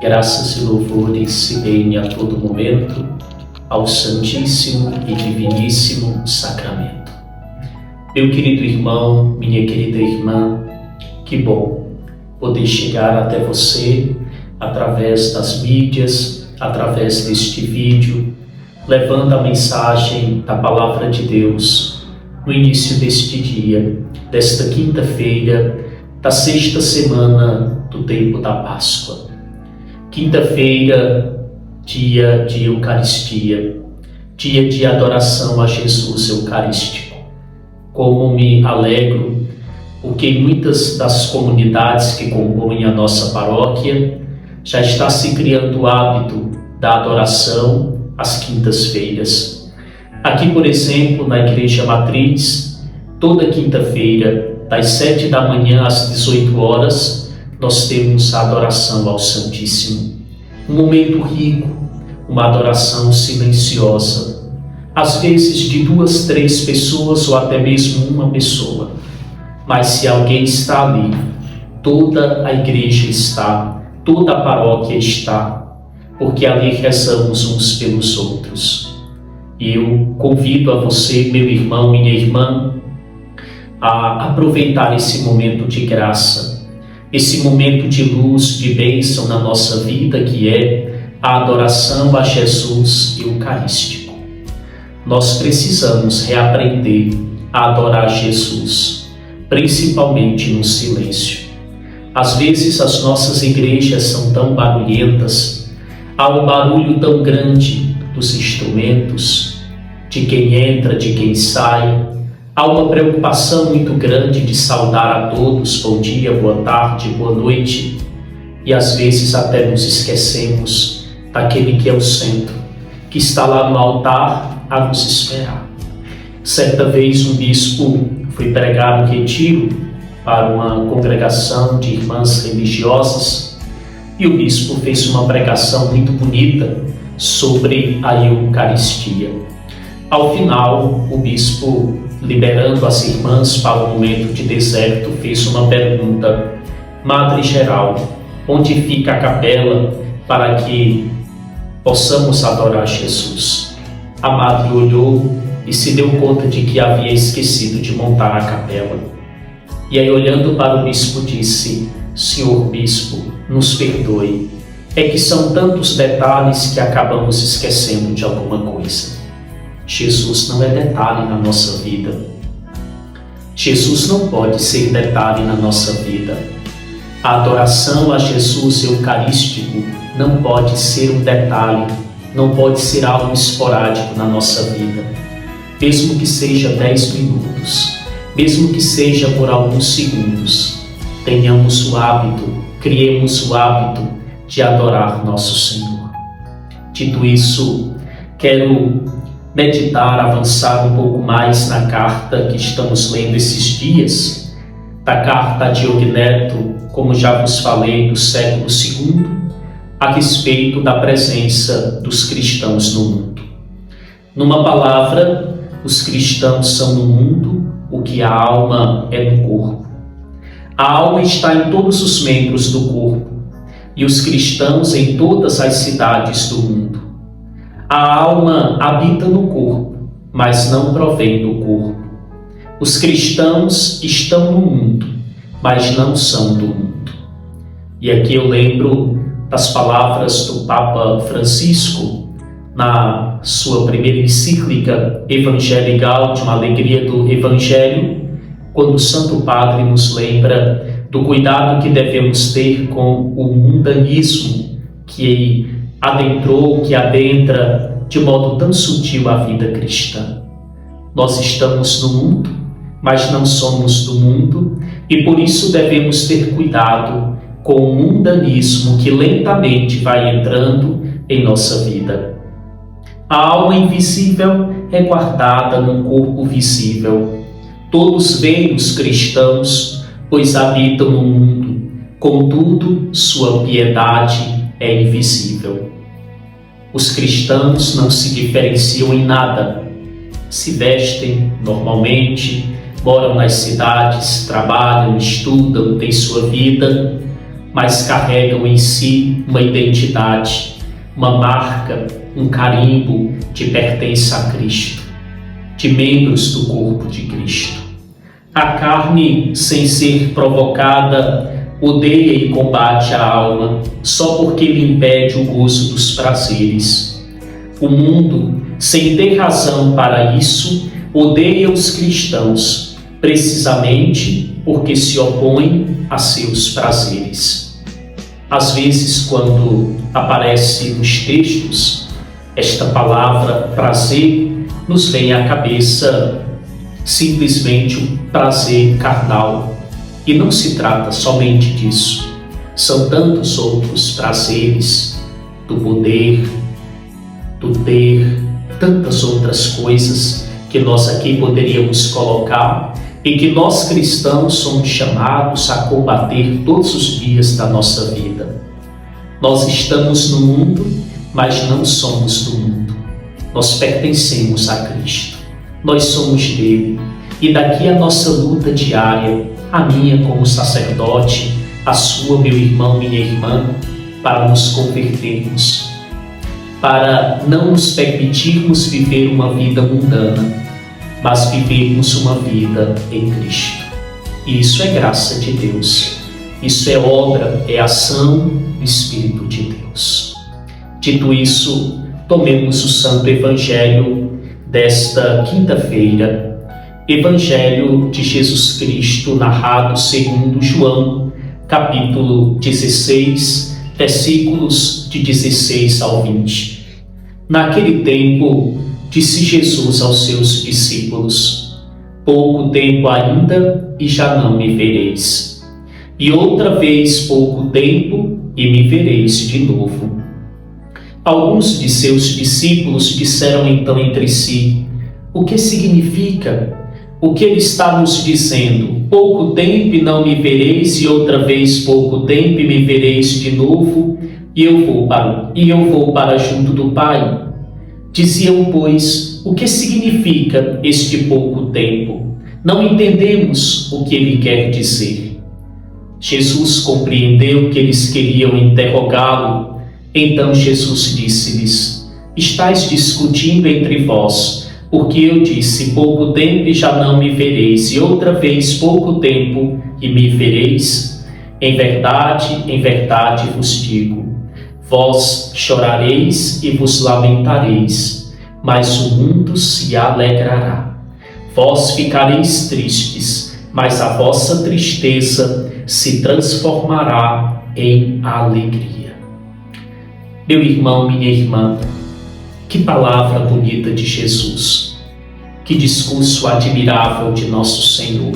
Graças e louvores se deem a todo momento ao Santíssimo e Diviníssimo Sacramento. Meu querido irmão, minha querida irmã, que bom poder chegar até você através das mídias, através deste vídeo, levando a mensagem da Palavra de Deus no início deste dia, desta quinta-feira, da sexta semana do tempo da Páscoa. Quinta-feira, dia de Eucaristia, dia de adoração a Jesus Eucarístico. Como me alegro, porque em muitas das comunidades que compõem a nossa paróquia já está se criando o hábito da adoração às quintas-feiras. Aqui, por exemplo, na Igreja Matriz, toda quinta-feira, das 7 da manhã às 18 horas, nós temos a adoração ao Santíssimo. Um momento rico, uma adoração silenciosa, às vezes de 2, 3 pessoas ou até mesmo uma pessoa. Mas se alguém está ali, toda a igreja está, toda a paróquia está, porque ali rezamos uns pelos outros. E eu convido a você, meu irmão, minha irmã, a aproveitar esse momento de graça, esse momento de luz, de bênção na nossa vida, que é a adoração a Jesus Eucarístico. Nós precisamos reaprender a adorar Jesus, principalmente no silêncio. Às vezes as nossas igrejas são tão barulhentas, há um barulho tão grande dos instrumentos, de quem entra, de quem sai. Há uma preocupação muito grande de saudar a todos, bom dia, boa tarde, boa noite, e às vezes até nos esquecemos daquele que é o centro, que está lá no altar a nos esperar. Certa vez um bispo foi pregar um retiro para uma congregação de irmãs religiosas e o bispo fez uma pregação muito bonita sobre a Eucaristia. Ao final, o bispo, liberando as irmãs para o momento de deserto, fez uma pergunta: Madre Geral, onde fica a capela para que possamos adorar Jesus? A madre olhou e se deu conta de que havia esquecido de montar a capela. E aí, olhando para o bispo, disse: Senhor bispo, nos perdoe, é que são tantos detalhes que acabamos esquecendo de alguma coisa. Jesus não é detalhe na nossa vida. Jesus não pode ser detalhe na nossa vida. A adoração a Jesus Eucarístico não pode ser um detalhe, não pode ser algo esporádico na nossa vida. Mesmo que seja 10 minutos, mesmo que seja por alguns segundos, tenhamos o hábito, criemos o hábito de adorar nosso Senhor. Dito isso, quero meditar, avançar um pouco mais na carta que estamos lendo esses dias, da carta a Diogo Neto, como já vos falei, do século II, a respeito da presença dos cristãos no mundo. Numa palavra, os cristãos são no mundo o que a alma é no corpo. A alma está em todos os membros do corpo e os cristãos em todas as cidades do mundo. A alma habita no corpo, mas não provém do corpo. Os cristãos estão no mundo, mas não são do mundo. E aqui eu lembro das palavras do Papa Francisco, na sua primeira encíclica Evangelii Gaudium, Alegria do Evangelho, quando o Santo Padre nos lembra do cuidado que devemos ter com o mundanismo que adentrou, que adentra de modo tão sutil a vida cristã. Nós estamos no mundo, mas não somos do mundo, e por isso devemos ter cuidado com o mundanismo que lentamente vai entrando em nossa vida. A alma invisível é guardada num corpo visível. Todos veem os cristãos, pois habitam no mundo, contudo, sua piedade é invisível. Os cristãos não se diferenciam em nada. Se vestem normalmente, moram nas cidades, trabalham, estudam, têm sua vida, mas carregam em si uma identidade, uma marca, um carimbo de pertença a Cristo, de membros do corpo de Cristo. A carne, sem ser provocada, odeia e combate a alma, só porque lhe impede o gozo dos prazeres. O mundo, sem ter razão para isso, odeia os cristãos, precisamente porque se opõem a seus prazeres. Às vezes, quando aparece nos textos esta palavra prazer, nos vem à cabeça simplesmente o prazer carnal. E não se trata somente disso. São tantos outros prazeres, do poder, do ter, tantas outras coisas que nós aqui poderíamos colocar e que nós cristãos somos chamados a combater todos os dias da nossa vida. Nós estamos no mundo, mas não somos do mundo. Nós pertencemos a Cristo. Nós somos dele. E daqui a nossa luta diária, a minha como sacerdote, a sua, meu irmão, minha irmã, para nos convertermos, para não nos permitirmos viver uma vida mundana, mas vivermos uma vida em Cristo. E isso é graça de Deus. Isso é obra, é ação do Espírito de Deus. Dito isso, tomemos o Santo Evangelho desta quinta-feira, Evangelho de Jesus Cristo, narrado segundo João, capítulo 16, versículos de 16 ao 20. Naquele tempo, disse Jesus aos seus discípulos: pouco tempo ainda e já não me vereis. E outra vez pouco tempo e me vereis de novo. Alguns de seus discípulos disseram então entre si: o que significa? O que ele está nos dizendo? Pouco tempo e não me vereis, e outra vez pouco tempo e me vereis de novo, e eu vou para junto do Pai. Diziam, pois, o que significa este pouco tempo? Não entendemos o que ele quer dizer. Jesus compreendeu que eles queriam interrogá-lo. Então Jesus disse-lhes: estáis discutindo entre vós, porque eu disse, pouco tempo e já não me vereis, e outra vez pouco tempo e me vereis? Em verdade vos digo, vós chorareis e vos lamentareis, mas o mundo se alegrará. Vós ficareis tristes, mas a vossa tristeza se transformará em alegria. Meu irmão, minha irmã, que palavra bonita de Jesus, que discurso admirável de nosso Senhor.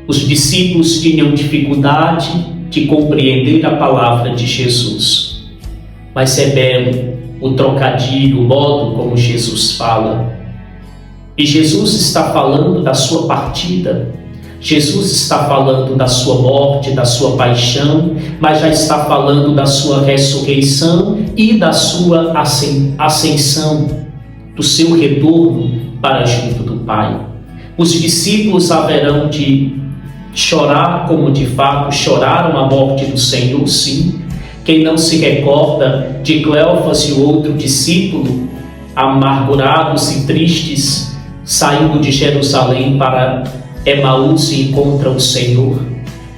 Os discípulos tinham dificuldade de compreender a palavra de Jesus, mas é belo o trocadilho, o modo como Jesus fala. E Jesus está falando da sua partida, Jesus está falando da sua morte, da sua paixão, mas já está falando da sua ressurreição e da sua ascensão, do seu retorno para junto do Pai. Os discípulos haverão de chorar, como de fato choraram a morte do Senhor, sim. Quem não se recorda de Cleófas e o outro discípulo, amargurados e tristes, saindo de Jerusalém para Emaús e encontram o Senhor?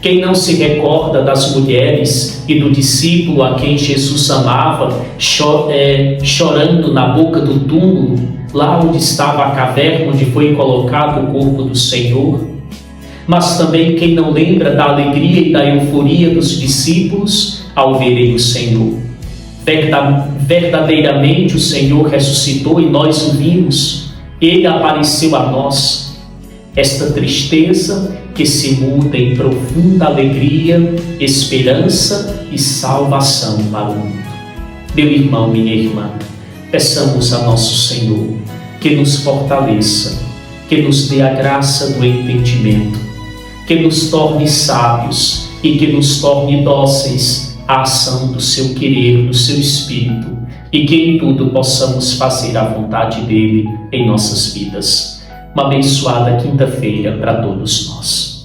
Quem não se recorda das mulheres e do discípulo a quem Jesus amava, chorando na boca do túmulo, lá onde estava a caverna onde foi colocado o corpo do Senhor? Mas também quem não lembra da alegria e da euforia dos discípulos ao verem o Senhor? Verdadeiramente o Senhor ressuscitou e nós o vimos. Ele apareceu a nós. Esta tristeza que se muda em profunda alegria, esperança e salvação para o mundo. Meu irmão, minha irmã, peçamos a nosso Senhor que nos fortaleça, que nos dê a graça do entendimento, que nos torne sábios e que nos torne dóceis à ação do seu querer, do seu Espírito, e que em tudo possamos fazer a vontade dele em nossas vidas. Uma abençoada quinta-feira para todos nós.